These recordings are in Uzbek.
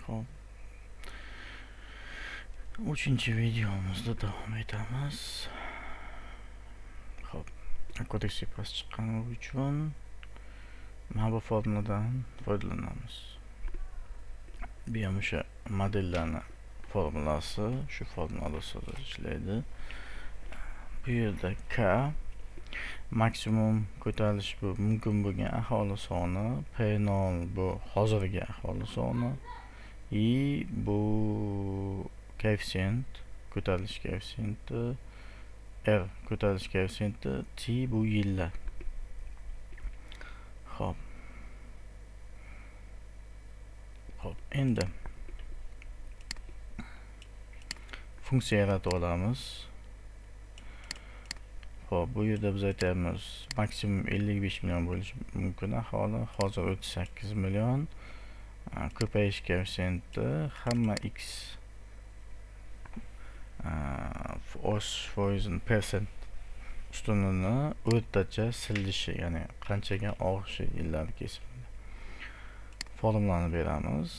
Hop. 3-chi videomizda davom etamiz. Hop. Kodeks pas chiqqani uchun mana bu formuladan foydalanamiz. Bu ham o'sha modellarni formulasi, shu formula asosida ishlaydi. Bu yerda K maksimum ko'tarilish bu mumkin bo'lgan aholi soni, P0 bu hozirgi aholi soni, I bu koeffitsient, ko'tarilish koeffitsiyenti, R ko'tarilish koeffitsiyenti, T bu yillar. Hop. Endi funksiya yaratib olamiz. Hop, bu yerda biz aytamiz, maksimum 55 million bo'lishi mumkin aholi, hozir 38 million. Ko'payish koeffitsiyenti hamma x foizini percent ustunini o'rtacha silishi, ya'ni qanchaga og'ishi yillar kesimida. Formulani beramiz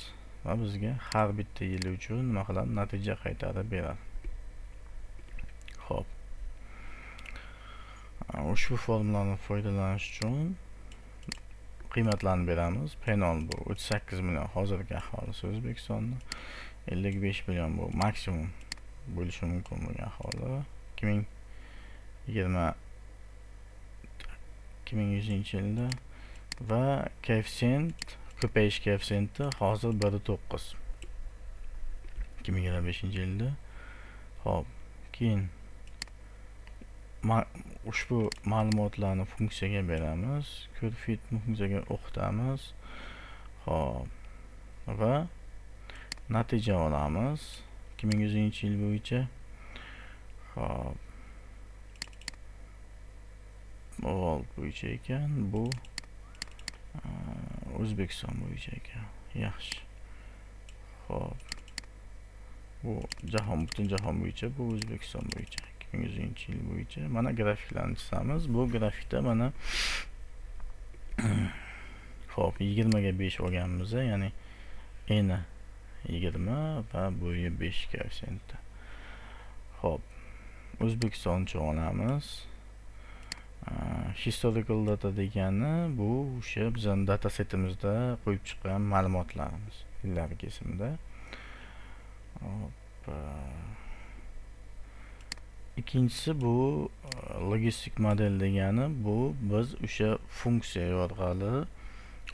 va bizga har bitta yil uchun nima qiladi, natija qaytarib beradi. Xo'p. Ushbu formulani foydalanish uchun qiymatlarni beramiz. P0 bu 38 million hozirgi aholisi O'zbekistonda, 55 million bu maksimum bo'lishi mumkin bo'lgan aholi 2100-yilda va koeffitsient, ko'payish koeffitsiyenti hozir 1.9 2025-yilda. Hop, keyin ushbu ma'lumotlarni funksiyaga beramiz, ko'rfitni funksiyaga o'qitamiz. Hop, va natija olamiz 2100-yil bo'yicha. Hop, World bo'yicha ekan, bu O'zbekiston bo'yicha ekan. Yaxshi. Hop, bu jahon, butun jahon bo'yicha, bu O'zbekiston bo'yicha 2100-yil bo'yicha. Mana grafiklarni chizamiz. Bu grafikda mana hop, 20 ga 5 olganmiz, ya'ni eni 20 va bo'yi 5 koeffitsiyenti. Hop, O'zbekistoncha olamiz. Historical data degani bu o'sha bizning data setimizda qo'yib chiqqan ma'lumotlarimiz yillar kesimida. Hop. Ikkinchisi bu logistik model degani, bu biz o'sha funksiya orqali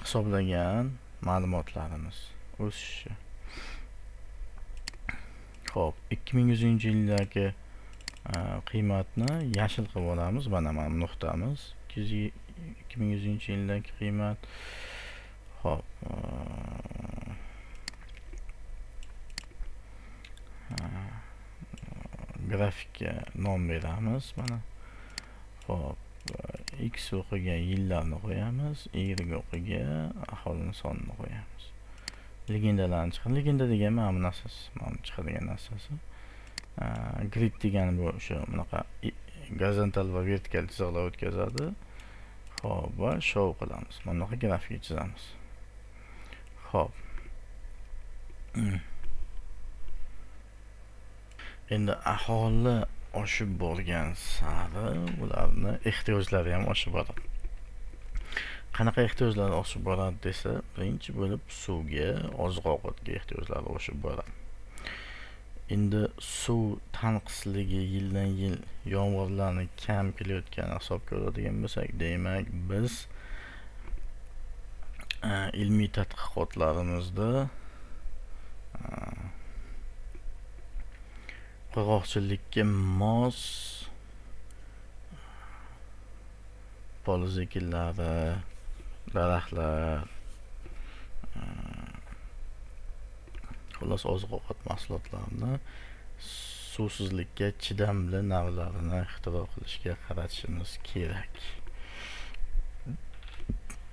hisoblagan ma'lumotlarimiz o'sishi. Hop, 2100-yildagi qiymatni yashil qilib olamiz. Mana nuqtamiz 2100-yildagi qiymat. Hop, grafikka nom beramiz. Mana hop, x o'qiga yillarni qo'yamiz, y o'qiga aholini sonini qo'yamiz. Legendalarni chiqadi. Legenda degan mana bu narsasi, mana chiqadigan narsasi. Grid degani bu o'sha bunaqa gorizontal va vertikal chiziqlar o'tkazadi. Hop, va show qilamiz. Mana bunaqa grafik chizamiz. Hop. Endi aholi oshib borgan sari ularni ehtiyojlari ham oshib boradi. Qanaqa ehtiyojlar oshib boradi desa, birinchi bo'lib suvga, oziq-ovqatga ehtiyojlari oshib boradi. Endi suv tanqisligi yildan yil yomg'irlarni kam kelayotgani hisobga oladigan bo'lsak, demak biz ilmiy tadqiqotlarimizda qurg'oqchilikka mos poliz ekinlari, daraxtlar, xullas oziq-ovqat mahsulotlarini suvsizlikka chidamli navlarini ixtiro qilishga qaratishimiz kerak.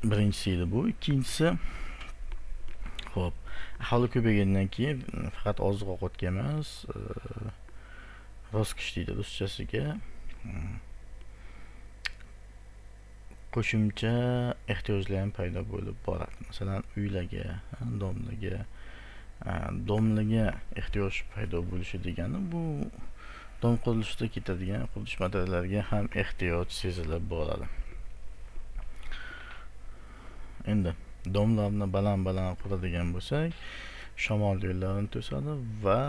Birinchisi edi bu. Ikkinchisi, hop, aholi ko'paygandan keyin faqat oziq-ovqatga emas, roskish deydi ruschasiga, qo'shimcha ehtiyojlar ham paydo bo'lib boradi. Masalan, uylarga, domlaga, domlaga ehtiyoj paydo bo'lishi degani bu dom qurilishida ketadigan qurilish materiallariga ham ehtiyoj sezilib boradi. Endi domlarni baland quradigan bo'lsak, shamol yo'llarini to'sadi va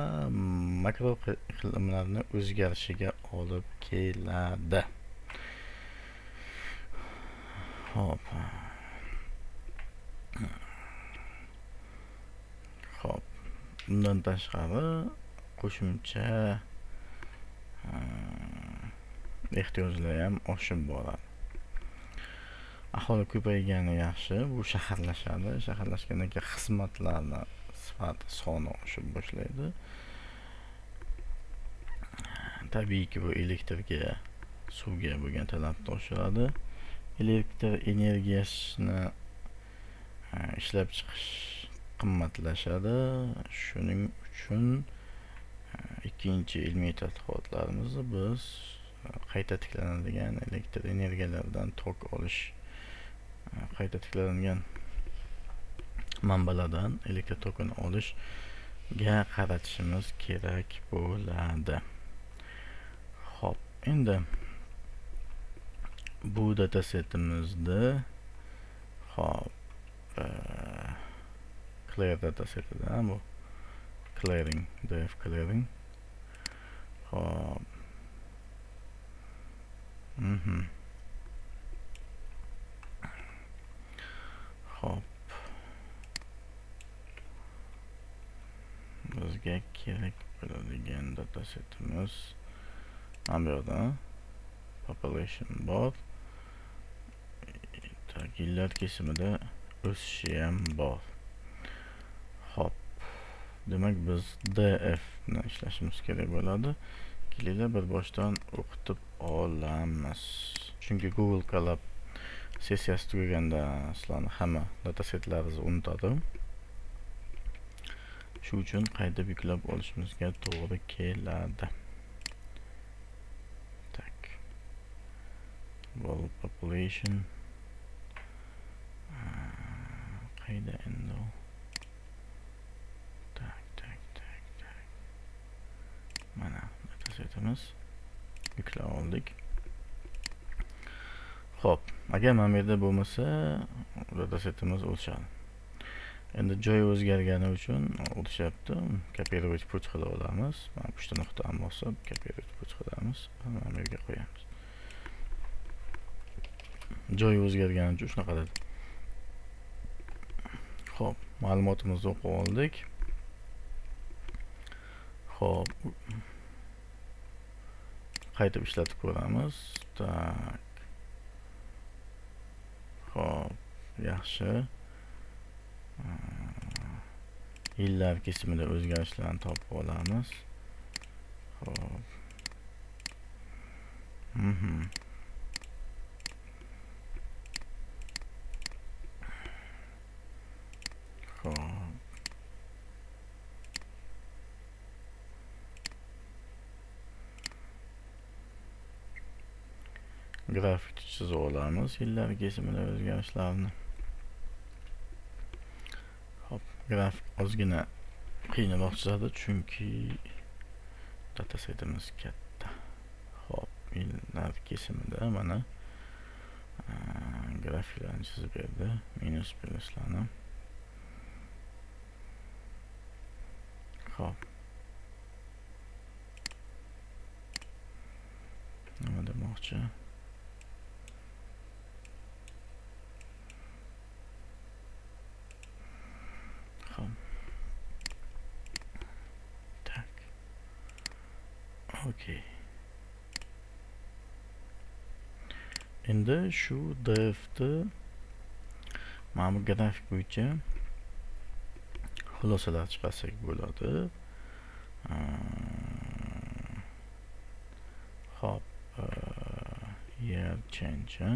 makro iqlimlarni o'zgarishiga olib keladi. Hop. Bundan tashqari qo'shimcha ehtiyojlar ham oshib boradi. Aholi ko'paygani yaxshi, bu shaharlashadi. Shaharlashgandan keyin xizmatlarni sifati soni oshib boshlaydi. Tabiiyki bu elektrga, suvga bo'lgan talabni oshiradi. Elektr energiyasini ishlab chiqish qimmatlashadi. Shuning uchun ikkinchi ilmiy tadqiqotlarimizni biz qayta tiklanadigan elektr energiyalardan tok olish, qayta tiklanadigan manbalardan elektr tokini olishga qaratishimiz kerak bo'ladi. Hop, endi bu datasetimizda hop clear datasetidan bu clearing, df clearing. Hop. Hop. Bizga kerak bo'ladigan datasetimiz mana bu yerda population bor. Yillar kesimida o'sishi ham bor. Hop. Demak biz df ni ishlashimiz kerak bo'ladi. Kelinglar bir boshdan o'qitib olamiz. Chunki Google Colab sessiyasi tugaganda sizlarni hamma datasetlaringizni unutadi. Shu uchun qayta yuklab olishimizga to'g'ri keladi. Tak. World population qayda endi? Mana datasetimiz yuklab oldik. Xo'p, agar mana bu yerda bo'lmasa, datasetimiz o'chadi. Endi joy o'zgargani uchun o'tishyapti. Kopировать put qilib olamiz. Mana uchta nuqtani bosib, kopировать put qilamiz. Mana bu yerga qo'yamiz. Joy o'zgargani uchun shunaqa qiladi. Xo'p, ma'lumotimizni o'qib oldik. Xo'p. Qaytib ishlatib ko'ramiz. Tak. Xo'p, yaxshi. Yillar kesimida o'zgarishlarni topib olamiz. Xo'p. Xo'p. Grafik chizib olamiz yillar kesimida o'zgarishlarni. Hop, grafik ozgina qiyinroq chizadi chunki datasetimiz katta. Hop, yillar kesimida mana grafiklarni chizib berdi, minus pluslarni. Hop. Nima demoqchi? Tak. Okey. Endi shu df'ni mana bu grafik bo'yicha xulosalar chiqarsak bo'ladi. Hop, year change.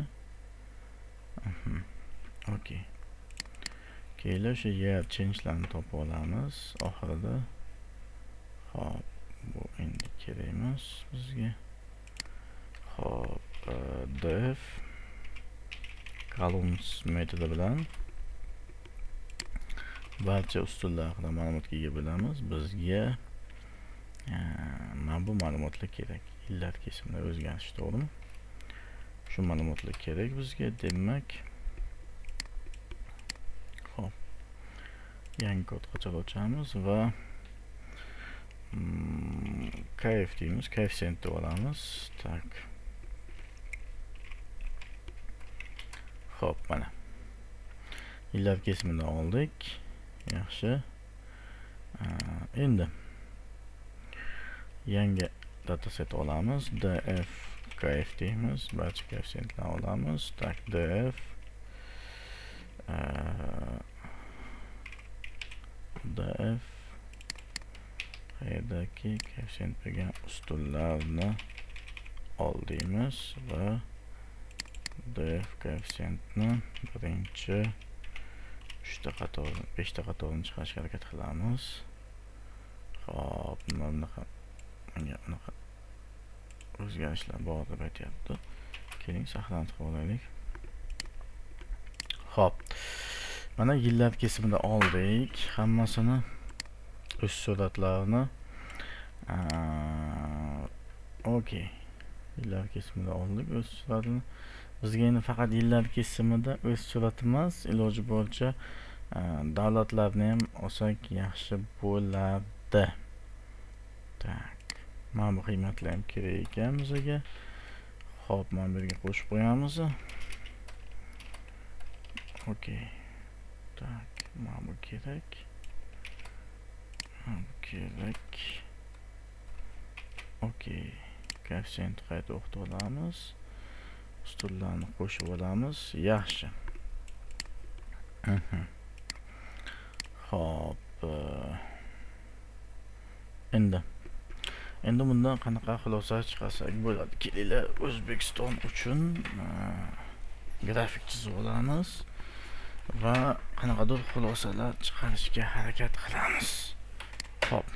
Okey. Keyin o'sha year change'larni topib olamiz oxirida. Hop, bu endi kerak emas bizga. Hop, def columns metodi bilan barcha ustunlar haqida ma'lumotga ega bo'lamiz. Bizga mana bu ma'lumotlar kerak. Illat kesimida o'zgarish, to'g'rimi? Shu ma'lumotlar kerak bizga. Demak, xo'p, yangi kod qachon ochamiz va kf deymiz, koeffitsient deb olamiz. Tak. Xo'p, mana illat kesimini oldik. Yaxshi. Endi yangi dataset olamiz. df kf deymiz, barcha koeffitsiyentlarni olamiz. Tak, df df qayerdaki koeffitsient bo'lgan ustunlarni ol deymiz va df koeffitsiyentni birinchi 3ta qator, 5ta qatorini chiqarishga harakat qilamiz. Xo'p, bunaqa o'zgarishlar bor deb aytyapti. Keling, saqlantirib olaylik. Xo'p, mana yillar kesimida oldik hammasini, o'z suratlarini. Okey, yillar kesimida oldik o'z suratini. Bizga endi faqat yillar kesimida o'z surat emas, iloji boricha davlatlarni ham olsak yaxshi bo'ladi. Tak, mana bu qiymatlar ham kerak ekan bizga. Xo'p, mana bu yerga qo'shib qo'yamiz. Okey. Tak, mana bu kerak. Mana bu kerak. Okey. Koeffitsient qayta o'qitib olamiz. Ustunlarni qo'shib olamiz. Yaxshi. Xo'p. Endi bundan qanaqa xulosa chiqarsak bo'ladi? Kelinglar, O'zbekiston uchun grafik chizib olamiz va qanaqadir xulosalar chiqarishga harakat qilamiz. Xo'p.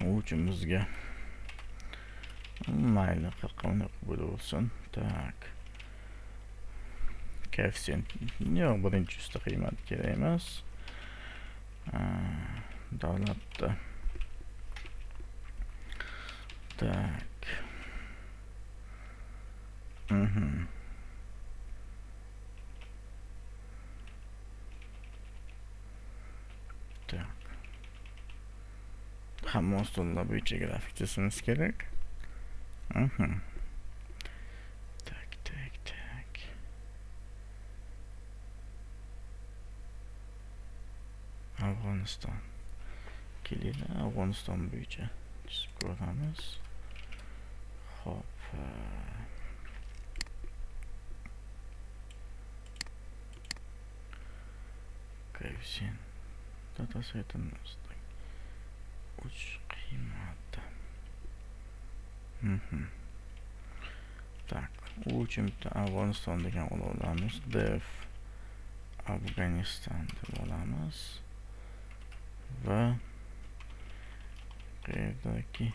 U uchun bizga mayli 40 bo'lib olsin. Tak. Koeffitsient yo'q, birinchi usta qiymat kerak emas. Davlatda. Tak. Tak. Hamma ustunlar bo'yicha grafik chizishimiz kerak. Tak. Afg'oniston. Kelinglar, Afg'oniston bo'yicha chizib ko'ramiz. Xo'p. Koeffitsient datasetimizda 3 qiymati. Tak, u uchun bitta Afg'oniston degan olamiz. Def Afg'oniston deb olamiz va quyerdagi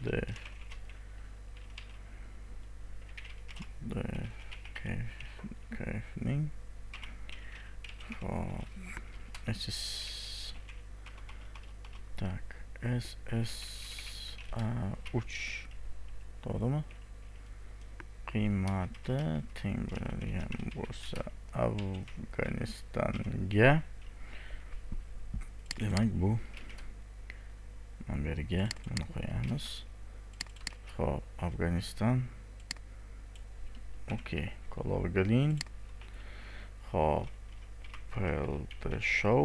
def kfning ss tak ss3 to'g'rimi? Qiymati teng bo'ladigan bo'lsa Afg'onistonga, demak bu mana bu yerga buni qo'yamiz. Xo'p, Afg'oniston. Okey, color green. Xo'p, the show.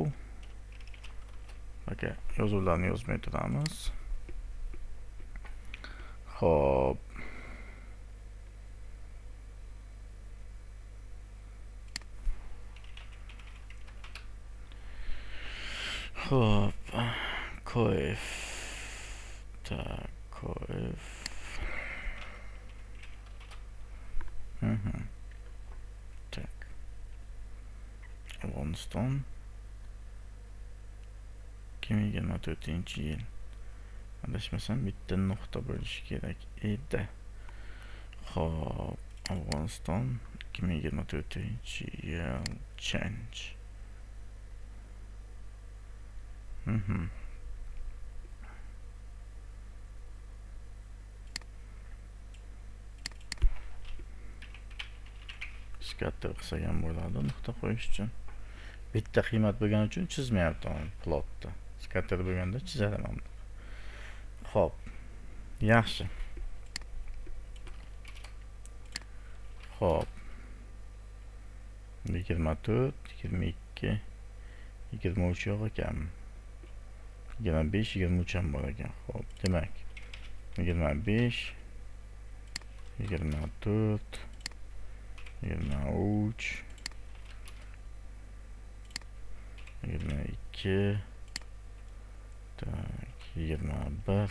Okey, yozuvlarni yozmay turamiz. Xo'p, koef. Tak, koef. Tak. Afg'oniston 2024-yil. Adashmasam bitta nuqta bo'lishi kerak edi. Xo'p, Afg'oniston 2024-yil change. Katta qilsak ham bo'ladi, nuqta qo'yish uchun. Bitta qiymat bo'lgani uchun chizmayapman plotda. Katta bo'lganda chizaman. Xo'p. Yaxshi. Xo'p. 24, 22, 23 yo'q ekan. 25, 23 ham bor ekan. Xo'p, demak 25, 24, 23, 22, tak, 21.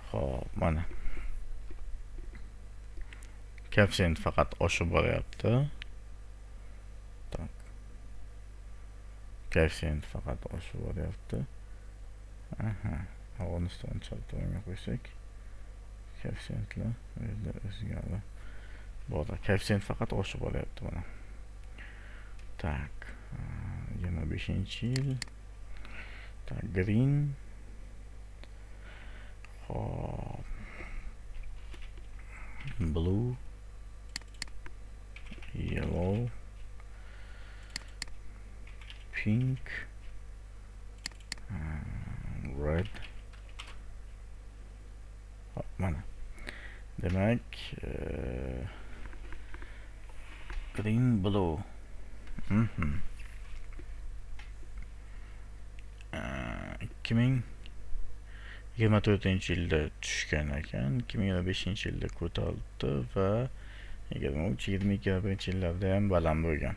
Xo'p, mana. Koeffitsient faqat oshib boryapti. Tak. Koeffitsient faqat oshib boryapti. Aha, Afg'oniston chaptoniga qo'ysak. Koeffitsiyentlar o'zgardi. Bo'ldi. Koeffitsient faqat oshib boryapti mana. Tak. 25-yil. Tak, green. Hop. Blue. Yellow. Pink. Red. Hop, mana. Demak, green, blue. 2024-yilda tushgan ekan, 2025-yilda ko'tarildi va 23-22-yillarda ham baland bo'lgan.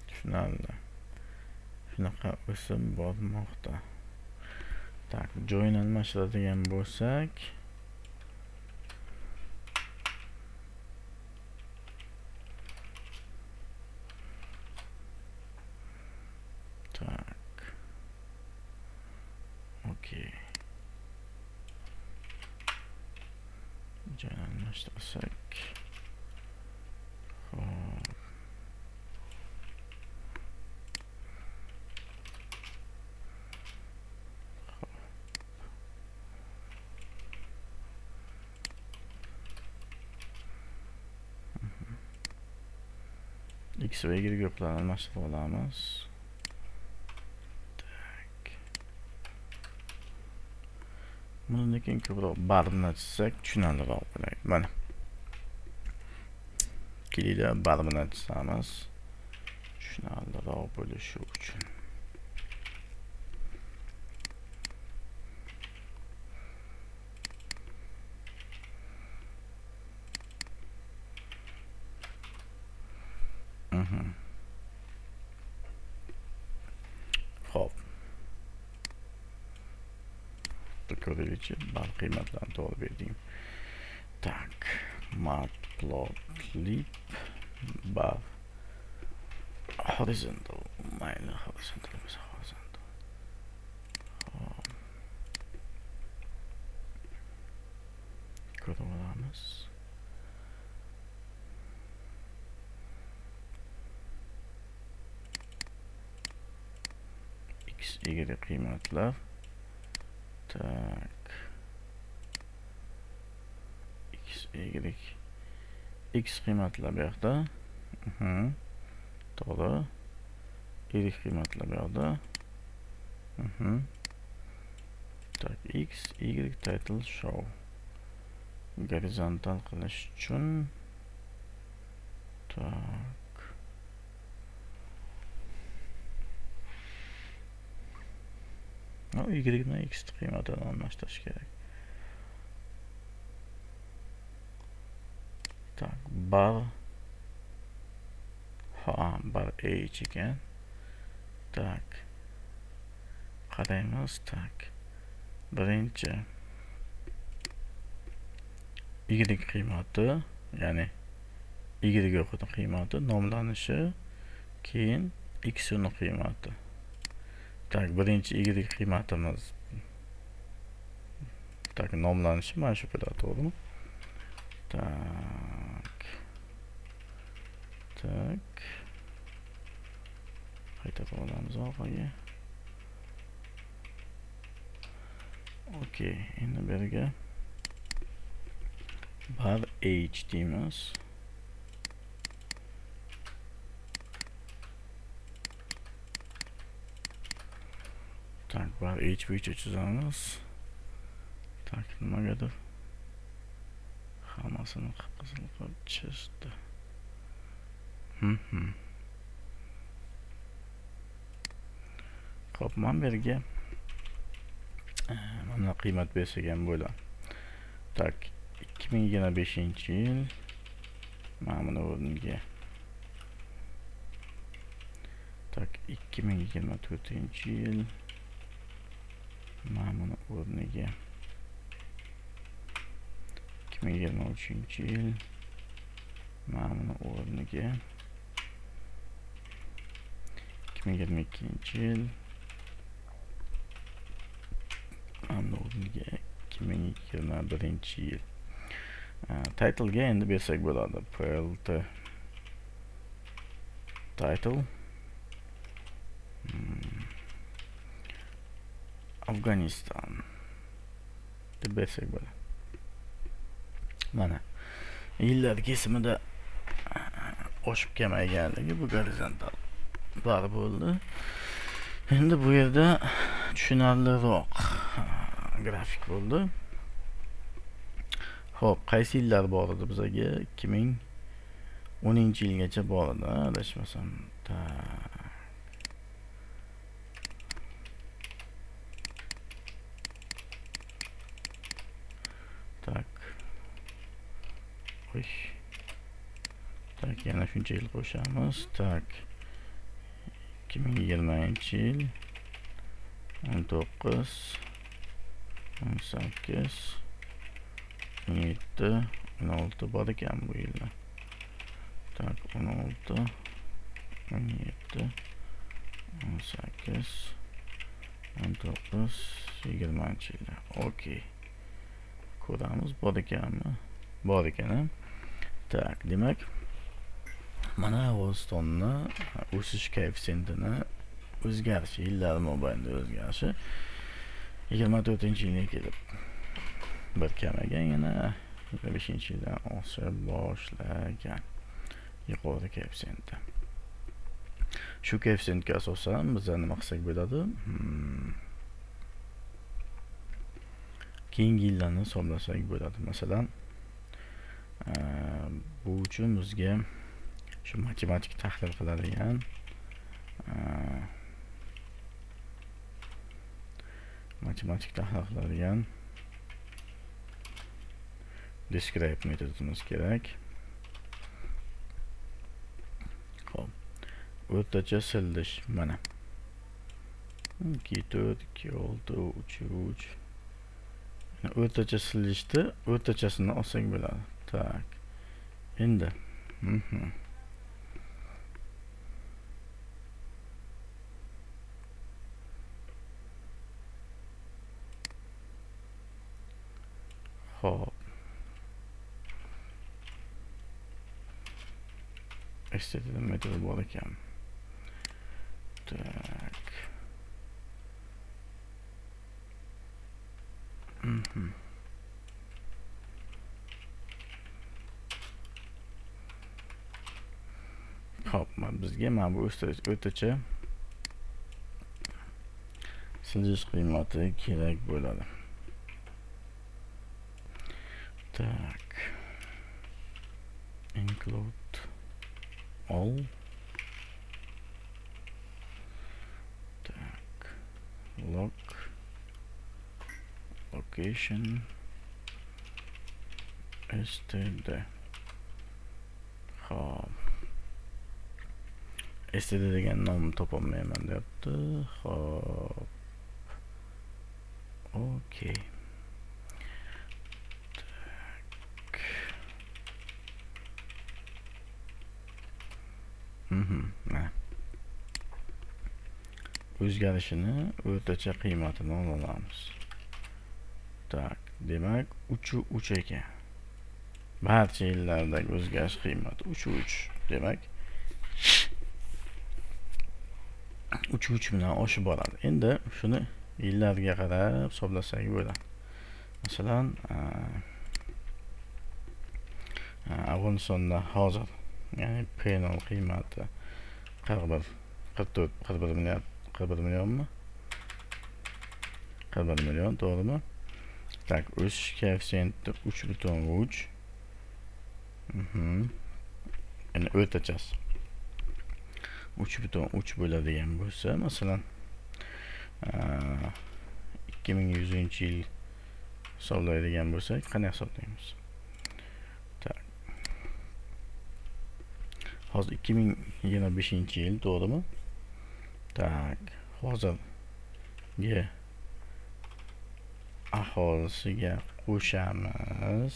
Tushunarli. Shunaqa o'sib bormoqda. Tak, join almashtiradigan bo'lsak, tak. Okey. Join almashtirsak. Xo'p. X va Y yo'qlarni almashtirib olamiz. Tak. Buni keyin ko'proq barni chizsak tushunarliroq bo'ladi. Mana. Kelida barni chizamiz. Tushunarliroq bo'lishi uchun. Xo'p. Ko'raylikchi, bar qiymatlarni to'g'ri berdim. Tak, matplotlib bar horizontal, mayli horizontal bo'lsa horizontal. Ko'rib olamiz. X, Y qiymatlar. Tak. X, Y. X qiymatlar bu yoqda. To'g'ri. Y qiymatlar bu yoqda. Tak, X, Y title show. Horizontal qilish uchun. Tak. Y ni X qiymatini almashtirish kerak. Tak, bar bar H ekan. Tak. Qaraymiz, tak. Birinchi Y qiymati, ya'ni Y yo'qning qiymati nomlanishi, keyin X ning qiymati. Tak, birinchi y qiymatimiz tak nomlanishi mana shu bo'ladi, to'g'rimi? Tak. Qaytarib olamiz orqaga. Okey, endi bu yerga bar h deymiz. Tak, bar h bo'yicha chizamiz. Tak, nimagadir hammasini qizil qilib chizdi. Xo'p, mana bu yerga mana qiymat bersak ham bo'ladi. Tak, 2025-yil mana buni o'rniga. Tak, 2024-yil mana buni o'rniga. 2023-yil mana buni o'rniga. 2022-yil mana buni o'rniga. 2021-yil. Title ga endi bersak bo'ladi. PLT title Afg'oniston deb bersak bo'ladi. Mana yillar kesimida oshib kelmaganligi bu gorizontal bar bo'ldi. Endi bu yerda tushunarliroq grafik bo'ldi. Xo'p, qaysi yillar bor edi bizga? 2010-yilgacha bor edi, adashmasam. Tak. Tak, yana shuncha yil qo'shamiz. Tak. 2020-yil 19 18 17 16 bor ekan bu yillar. Tak, 16 17 18 19 20-yillar. Okey. Ko'ramiz, bor ekanmi? Bor ekan. Tak, demak mana Afg'onistonni o'sish koeffitsiyentini o'zgarishi, yillar mobaynida o'zgarishi 24-yilga kelib bir kamagan, yana 25-yildan osha boshlagan yuqori koeffitsiyenti. Shu koeffitsiyentga asosan biz nima qilsak bo'ladi? Keyingi yillarni hisoblasak bo'ladi. Masalan, bu uchun bizga shu matematik tahlil qiladigan describe metodimiz kerak. Xo'p, o'rtacha sildish mana 2 4 2 6 3 3. O'rtacha sildishni o'rtachasini olsak bo'ladi. Tak. Endi Xo'p. Std metodi bor ekan. Tak. Xo'p, bizga mana bu o'rtacha siljish qiymati kerak bo'ladi. Tak. Include all. Tak. Location std. Xo'p. std degan nom topolmayman deyapti. Xo'p. Okey. o'zgarishini o'rtacha qiymatini olamiz. Tak, demak 3 ekan. Barcha yillardagi o'zgarish qiymati 3. Demak 3 bilan oshib boradi. Endi shuni yillarga qarab hisoblasak bo'ladi. Masalan, Afg'onistonda hozir, ya'ni P0 qiymati 41 milliard, 41 millionmi? 41 million, to'g'rimi? Tak, o'sish koeffitsiyenti 3.3. Endi o'rtachasi 3.3 bo'ladigan bo'lsa, masalan, 2100-yil hisoblaydigan bo'lsak, qanday hisoblaymiz? Tak. Hozir 2025-yil, to'g'rimi? Tak, hozirgi aholisiga qo'shamiz.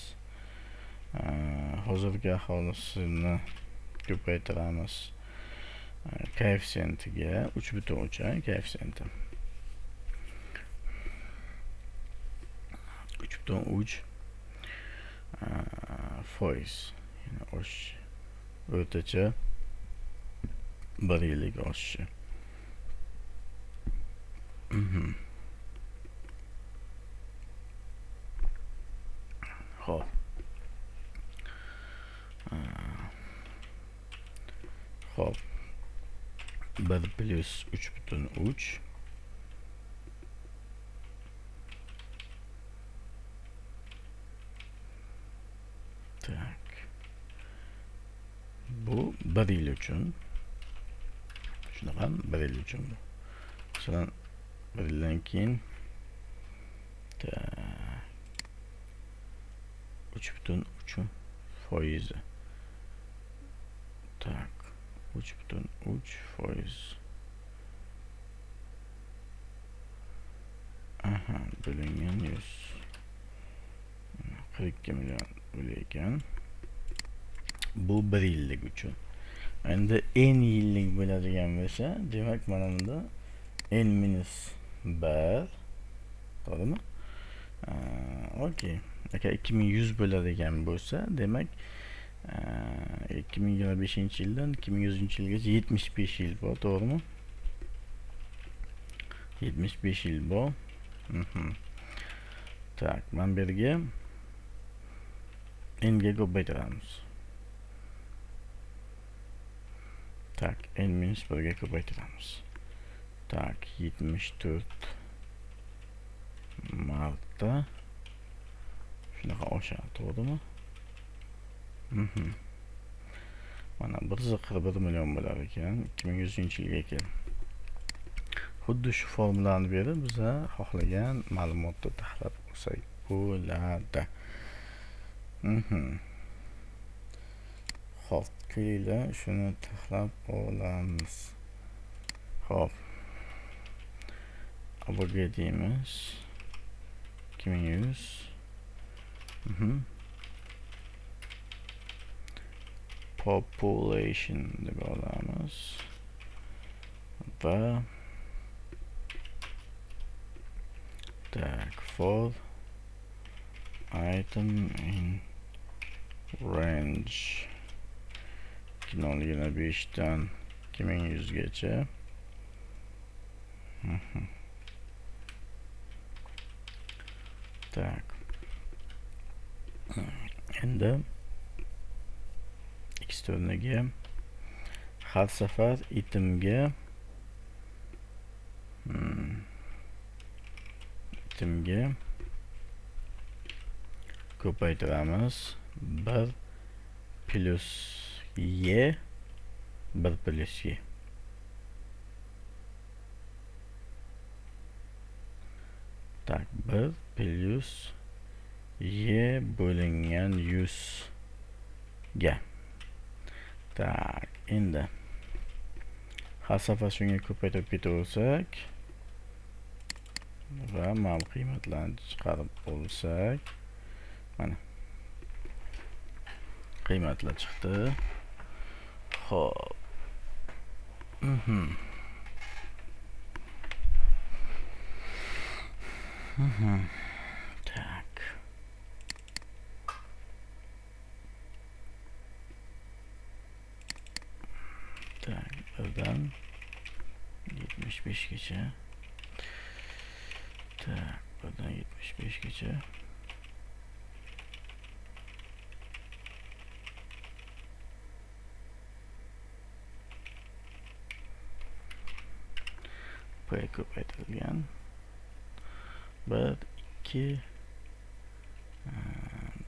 Hozirgi aholisini ko'paytiramiz. Koeffitsiyentiga 3.3 koeffitsiyenti. 3.3 foiz. Ya'ni oshish. O'rtacha 1 yillik oshishi. Xo'p. Xo'p. 1 plus 3.3 tak. Bu 1 yil uchun. Shunaqa 1 yil uchun. Masalan, 1 yildan keyin 3.3 foizi. Tak, 3.3 foiz. Bo'lingan 42 million bo'layotgan. Bu 1 yillik uchun. Endi n yillik bo'ladigan bo'lsa, demak mana bunda n minus 1, to'g'rimi? Okey. Agar 2100 bo'ladigan bo'lsa, demak 2025-yildan 2100-yilgacha 75 yil bor, to'g'rimi? 75 yil bor. Tak, mana bu yerga n ga ko'paytiramiz. Tak, n minus 1 ga ko'paytiramiz. Tak, 74 marta shunaqa oshadi, to'g'rimi? Mana 141 million bo'lar ekan 2100-yilga kelib. Xuddi shu formulani berib, biza xohlagan ma'lumotni tahlil qilsak bo'ladi. Xo'p, kelinglar shuni tahlil olamiz. Xo'p. Abaga deymiz. 2100. Population deb olamiz. Va tak, for item in range 2025 dan 2100 gacha. Tak. Endi x o'rniga har safar itemga ko'paytiramiz. 1 plus y 1 plus y. Tak, 1 plus y bo'lingan 100 ga. Tak, endi har safar shunga ko'paytirib ketaversak va mana qiymatlarni chiqarib olsak, mana qiymatlar chiqdi. Xo'p. Tak. Tak, birdan 75gacha. Tak, birdan 75gacha. Buraya ko'paytirilgan. 1 2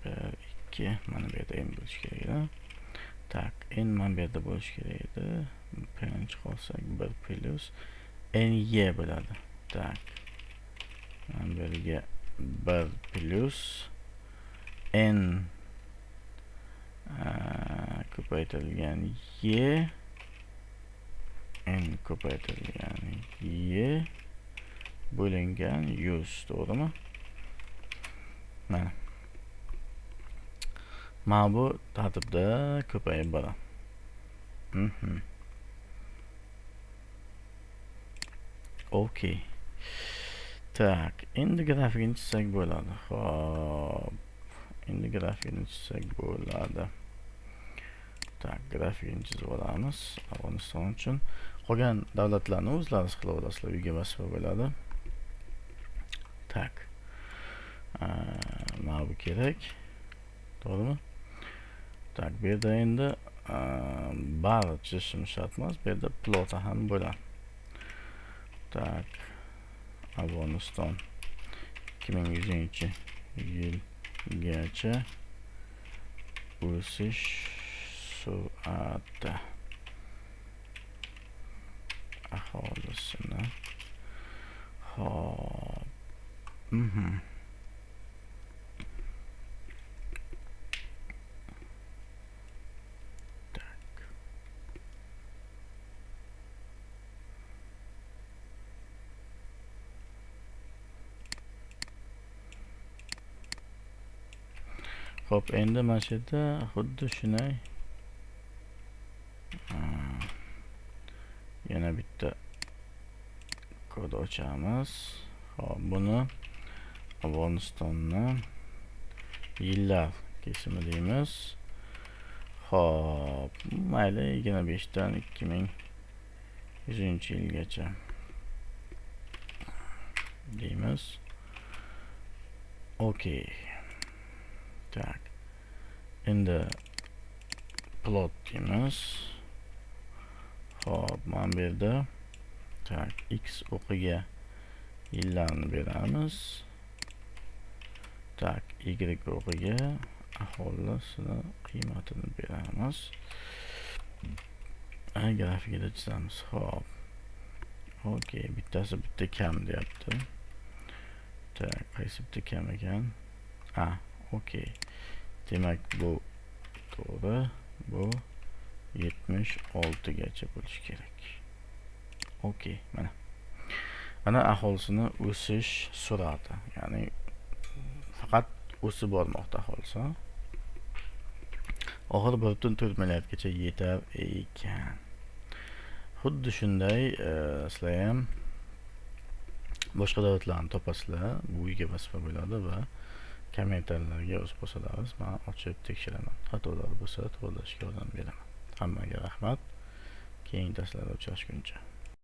1 2 mana bu yerda n bo'lishi kerak edi. Tak, n mana bu yerda bo'lishi kerak edi. P'ni chiqarsak 1 plus n y bo'ladi. Tak. Mana bu yerga 1 plus n ko'paytirilgan y n ko'paytirilgan y bo'lingan 100, to'g'rimi? Mana. Mana bu tartibda ko'payib boradi. Okey. Tak, endi grafikini chizsak bo'ladi. Xo'p. Endi grafikini chizsak bo'ladi. Tak, grafikini chizib olamiz Afg'oniston uchun. Qolgan davlatlarni o'zlaringiz qilib olasizlar, uyga vazifa bo'ladi. Tak. Mana bu kerak. To'g'rimi? Tak, bu yerda endi bari chizishim shart emas, bu yerda plota ham bo'ladi. Tak. Afg'oniston 2100-yilgacha o'sish sur'ati aholisini. Hop. Hop, endi mana shu yerda xuddi shunday yana bitta kod ochamiz. Hop, buni Afg'onistonni yillar kesimi deymiz. Hop, mayli 25 dan 2100-yilgacha deymiz. Okey. Tak. Endi plot deymiz. Hop, mana bu yerda tak, x o'qiga yillarni beramiz. Tak, y o'qiga aholisini qiymatini beramiz. Grafikada chizamiz. Hop. Okey, bittasi bitta kam deyapti. Tak, qaysi bitta kam ekan? Okey. Demak, bu to'g'ri, bu 76 gacha bo'lishi kerak. Okey, mana. Mana aholisini o'sish sur'ati, ya'ni faqat o'sib bormoqda aholisi. Oxiri 1.4 milliardgacha yetar ekan. Xuddi shunday sizlar ham boshqa davlatlarni topasizlar, bu uyga vazifa bo'ladi va kommentariylarga o'z postalarimiz men ochib tekshiraman. Xatolar bo'lsa to'g'rilashga yordam beraman. Hammaga rahmat. Keyingi darslarda uchrashguncha.